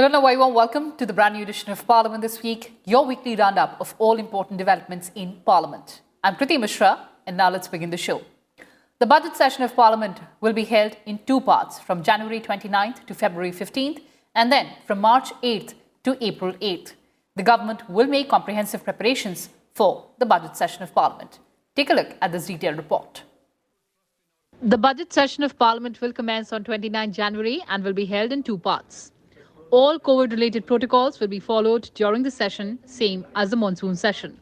Hello, everyone. Welcome to the brand new edition of Parliament This Week, your weekly roundup of all important developments in Parliament. I'm Kriti Mishra, and now let's begin the show. The budget session of Parliament will be held in two parts, from January 29th to February 15th, and then from March 8th to April 8th. The government will make comprehensive preparations for the budget session of Parliament. Take a look at this detailed report. The budget session of Parliament will commence on 29 January and will be held in two parts. All COVID-related protocols will be followed during the session, same as the monsoon session.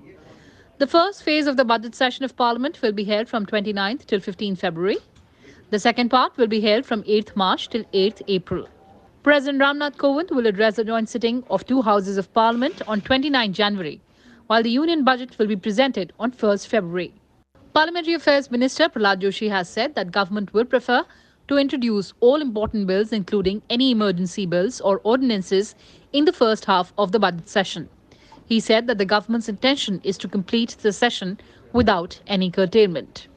The first phase of the budget session of Parliament will be held from 29th till 15 February. The second part will be held from 8th March till 8th April. President Ramnath Kovind will address the joint sitting of two houses of Parliament on 29 January, while the Union budget will be presented on 1st February. Parliamentary Affairs Minister Prahlad Joshi has said that government will prefer to introduce all important bills, including any emergency bills or ordinances, in the first half of the budget session. He said that the government's intention is to complete the session without any curtailment.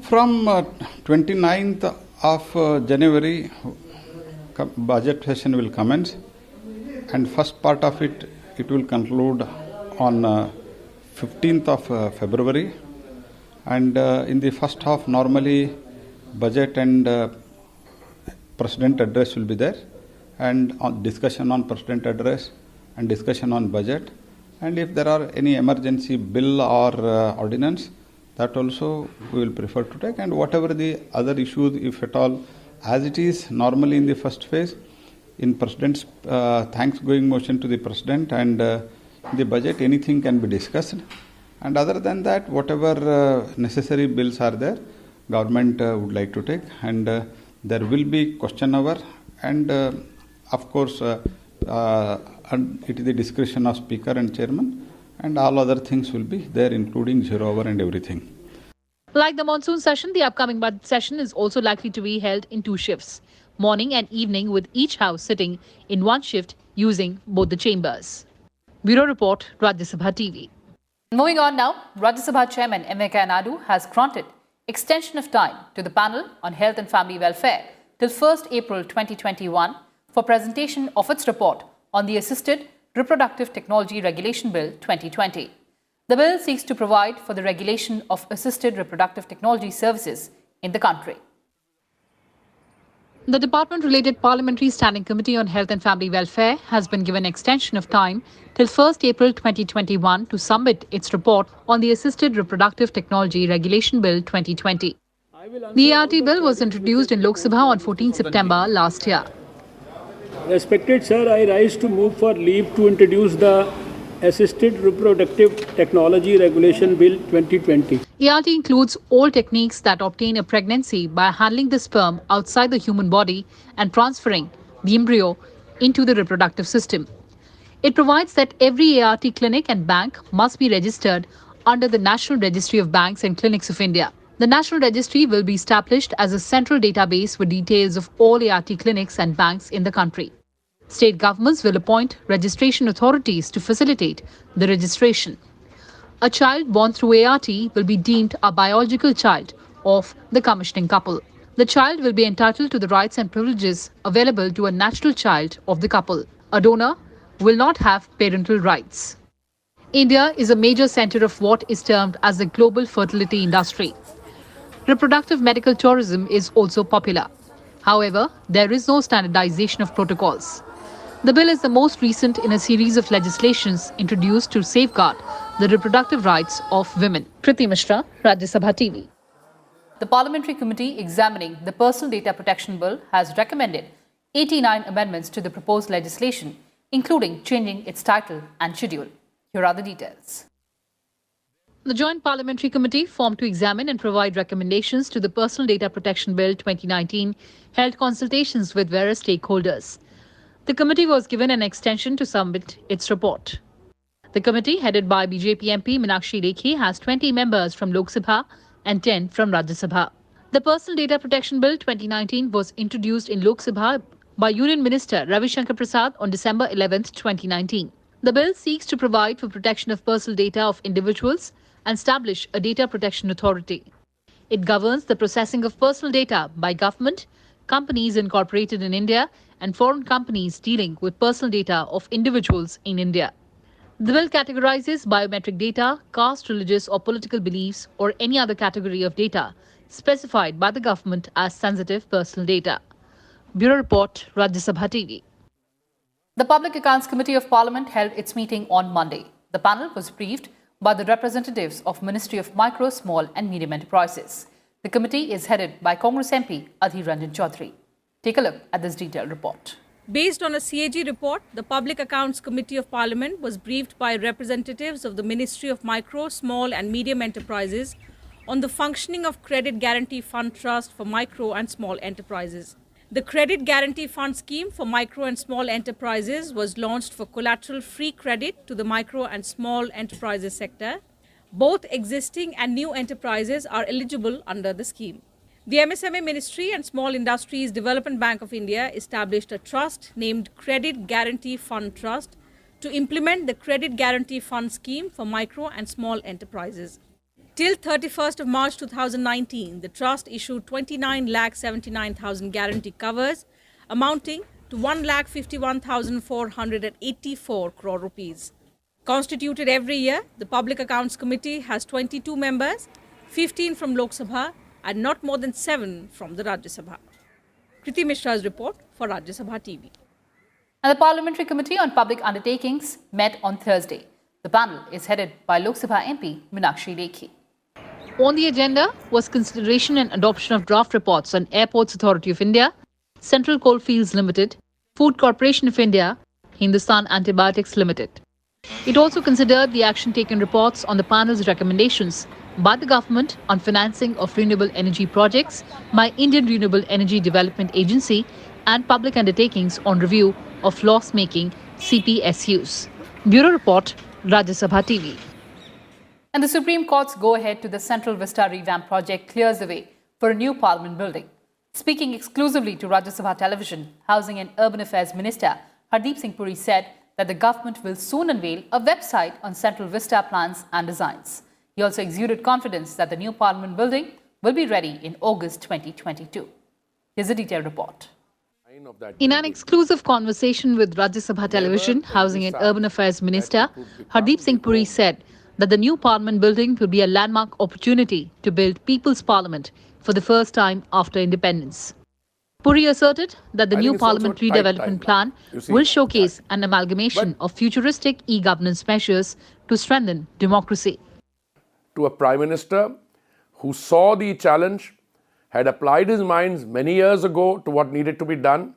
From 29th of January, budget session will commence, and first part of it will conclude on 15th of February. And in the first half, normally budget and president address will be there, and discussion on president address and discussion on budget. And if there are any emergency bill or ordinance, that also we will prefer to take. And whatever the other issues, if at all, as it is normally in the first phase, in president's thanks-going motion to the president and the budget, anything can be discussed. And other than that, whatever necessary bills are there, government would like to take, and there will be question hour, and of course it is the discretion of speaker and chairman, and all other things will be there, including zero hour and everything. Like the monsoon session, the upcoming budget session is also likely to be held in two shifts, morning and evening, with each house sitting in one shift using both the chambers. Bureau Report, Rajya Sabha TV. Moving on now, Rajya Sabha Chairman M. Venkaiah Naidu has granted extension of time to the panel on health and family welfare till 1st April 2021 for presentation of its report on the Assisted Reproductive Technology Regulation Bill 2020. The bill seeks to provide for the regulation of assisted reproductive technology services in the country. The department-related Parliamentary Standing Committee on Health and Family Welfare has been given extension of time till 1st April 2021 to submit its report on the Assisted Reproductive Technology Regulation Bill 2020. The ART bill was introduced in Lok Sabha on 14 September last year. Respected Sir, I rise to move for leave to introduce the Assisted Reproductive Technology Regulation Bill 2020. ART includes all techniques that obtain a pregnancy by handling the sperm outside the human body and transferring the embryo into the reproductive system. It provides that every ART clinic and bank must be registered under the National Registry of Banks and Clinics of India. The National Registry will be established as a central database with details of all ART clinics and banks in the country. State governments will appoint registration authorities to facilitate the registration. A child born through ART will be deemed a biological child of the commissioning couple. The child will be entitled to the rights and privileges available to a natural child of the couple. A donor will not have parental rights. India is a major center of what is termed as the global fertility industry. Reproductive medical tourism is also popular. However, there is no standardization of protocols. The bill is the most recent in a series of legislations introduced to safeguard the reproductive rights of women. Kriti Mishra, Rajya Sabha TV. The Parliamentary Committee examining the Personal Data Protection Bill has recommended 89 amendments to the proposed legislation, including changing its title and schedule. Here are the details. The Joint Parliamentary Committee, formed to examine and provide recommendations to the Personal Data Protection Bill 2019, held consultations with various stakeholders. The committee was given an extension to submit its report. The committee, headed by BJP MP Meenakshi Lekhi, has 20 members from Lok Sabha and 10 from Rajya Sabha. The Personal Data Protection Bill 2019 was introduced in Lok Sabha by Union Minister Ravi Shankar Prasad on December 11, 2019. The bill seeks to provide for protection of personal data of individuals and establish a data protection authority. It governs the processing of personal data by government, companies incorporated in India, and foreign companies dealing with personal data of individuals in India. The bill categorizes biometric data, caste, religious or political beliefs, or any other category of data specified by the government as sensitive personal data. Bureau Report, Rajya Sabha TV. The Public Accounts Committee of Parliament held its meeting on Monday. The panel was briefed by the representatives of Ministry of Micro, Small and Medium Enterprises. The committee is headed by Congress MP Adhir Ranjan Chaudhary. Take a look at this detailed report. Based on a CAG report, the Public Accounts Committee of Parliament was briefed by representatives of the Ministry of Micro, Small and Medium Enterprises on the functioning of Credit Guarantee Fund Trust for micro and small enterprises. The Credit Guarantee Fund Scheme for micro and small enterprises was launched for collateral-free credit to the micro and small enterprises sector. Both existing and new enterprises are eligible under the scheme. The MSME Ministry and Small Industries Development Bank of India established a trust named Credit Guarantee Fund Trust to implement the Credit Guarantee Fund Scheme for micro and small enterprises. Till 31st of March 2019, the trust issued 29,79,000 guarantee covers amounting to 1,51,484 crore rupees. Constituted every year, the Public Accounts Committee has 22 members, 15 from Lok Sabha and not more than 7 from the Rajya Sabha. Kriti Mishra's report for Rajya Sabha TV. And the Parliamentary Committee on Public Undertakings met on Thursday. The panel is headed by Lok Sabha MP Meenakshi Lekhi. On the agenda was consideration and adoption of draft reports on Airports Authority of India, Central Coalfields Limited, Food Corporation of India, Hindustan Antibiotics Limited. It also considered the action taken reports on the panel's recommendations by the government on financing of renewable energy projects by Indian Renewable Energy Development Agency and public undertakings on review of loss-making CPSUs. Bureau Report, Rajya Sabha TV. And the Supreme Court's go-ahead to the Central Vista revamp project clears the way for a new Parliament building. Speaking exclusively to Rajya Sabha Television, Housing and Urban Affairs Minister Hardeep Singh Puri said that the government will soon unveil a website on Central Vista plans and designs. He also exuded confidence that the new Parliament building will be ready in August 2022. Here's a detailed report. In an exclusive conversation with Rajya Sabha Television, Housing and Urban Affairs Minister Hardeep Singh Puri said that the new Parliament building will be a landmark opportunity to build People's Parliament for the first time after independence. Puri asserted that the new Parliament redevelopment plan will showcase an amalgamation of futuristic e-governance measures to strengthen democracy. To a Prime Minister who saw the challenge, had applied his minds many years ago to what needed to be done,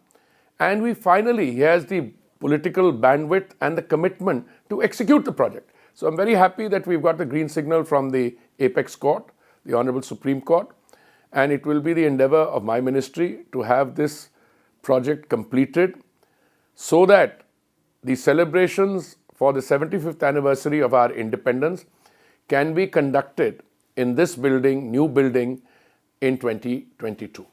and he has the political bandwidth and the commitment to execute the project. So I'm very happy that we've got the green signal from the Apex Court, the Honorable Supreme Court, and it will be the endeavor of my ministry to have this project completed so that the celebrations for the 75th anniversary of our independence can be conducted in this building, new building, in 2022.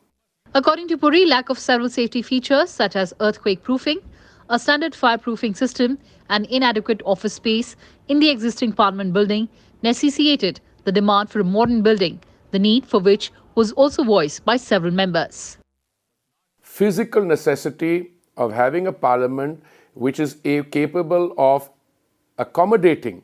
According to Puri, lack of several safety features such as earthquake proofing, a standard fireproofing system and inadequate office space in the existing Parliament building necessitated the demand for a modern building, the need for which was also voiced by several members. Physical necessity of having a Parliament which is capable of accommodating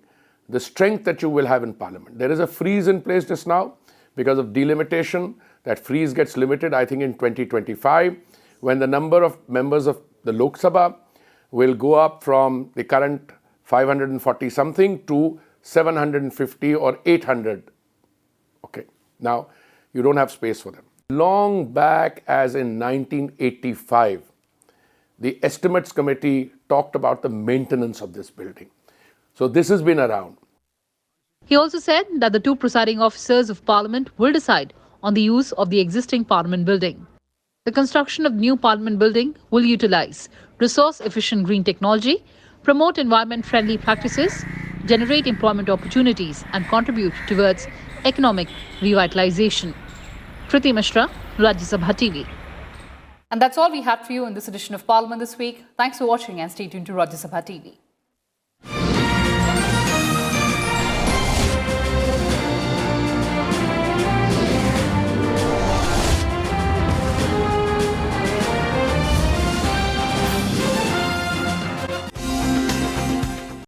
the strength that you will have in Parliament. There is a freeze in place just now because of delimitation. That freeze gets limited, I think, in 2025, when the number of members of the Lok Sabha will go up from the current 540 something to 750 or 800. Okay, now you don't have space for them. Long back, as in 1985, the Estimates Committee talked about the maintenance of this building. So this has been around. He also said that the two presiding officers of Parliament will decide on the use of the existing Parliament building. The construction of the new Parliament building will utilize resource-efficient green technology, promote environment-friendly practices, generate employment opportunities and contribute towards economic revitalization. Kriti Mishra, Rajya Sabha TV. And that's all we had for you in this edition of Parliament this week. Thanks for watching and stay tuned to Rajya Sabha TV.